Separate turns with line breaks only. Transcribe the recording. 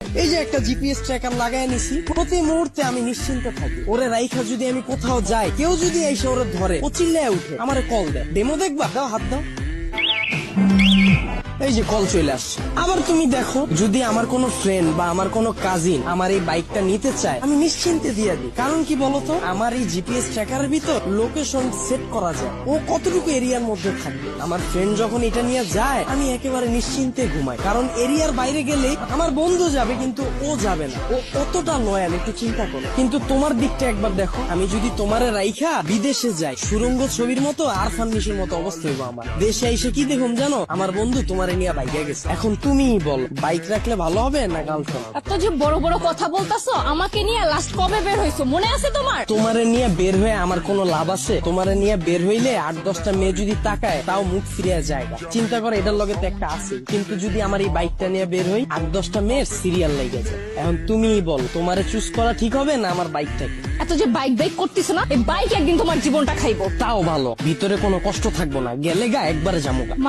এই যে একটা জিপিএস ট্র্যাকার লাগাই নিছি, প্রতি মুহূর্তে আমি নিশ্চিন্তে থাকি। ওরে রাইখা যদি আমি কোথাও যাই, কেউ যদি এসে ওরে ধরে, ও চিল্লায় উঠে আমারে কল দেয়, ডেমো দেখবা, দাও হাত দাও। এই যে কল চলে আসছে। আবার তুমি দেখো, যদি আমার কোনো ফ্রেন্ড বা আমার কোনো কাজিন আমার এই বাইকটা নিতে চায়, আমি নিশ্চিন্তে দিয়ে দিই। কারণ কি বলতো, আমার এই জিপিএস ট্র্যাকারের ভিতর লোকেশন সেট করা যায়, ও কতটুকু এরিয়ার মধ্যে থাকবে। আমার ফ্রেন্ড যখন এটা নিয়ে যায়, আমি একেবারে নিশ্চিন্তে ঘুমাই। কারণ এরিয়ার বাইরে গেলে আমার বন্ধু যাবে, কিন্তু ও যাবে না। ও কতটা লয়াল একটু চিন্তা করো। কিন্তু তোমার দিকটা একবার দেখো, আমি যদি তোমারে রাইখা বিদেশে যাই, সুরঙ্গ ছবির মতো আর ফান্নিশের মতো অবস্থা হইব আমার। দেশে এসে কি দেখুন জানো, আমার বন্ধু তোমারে নিয়ে বাইকে গেছে। এখন তুমি বল, বাইক রাখলে ভালো হবে না গার্লফ্রেন্ড?
এত যে বড় বড় কথা বলতাছো, আমাকে নিয়ে লাস্ট কবে বের হইছো মনে আছে তোমার?
তোমারে নিয়ে বের হয়ে আমার কোনো লাভ আছে? তোমারে নিয়ে বের হইলে 8-10টা মেয়ে যদি তাকায়, তাও মুখ ফিরিয়ে যায়। চিন্তা করে, এটার লগে তো একটা আছে। কিন্তু যদি আমার এই বাইকটা নিয়ে বের হই, 8-10টা মেয়ের সিরিয়াল লেগে যায়। এখন তুমি বল, তোমারে চুজ করা ঠিক হবে না আমার বাইকটাকে?
এত যে বাইক বাইক করতেছো না, এই বাইক একদিন তোমার জীবনটা খাইবো।
তাও ভালো, ভিতরে কোনো কষ্ট থাকবো না, গেলে গা একবারে যাবো।
মানে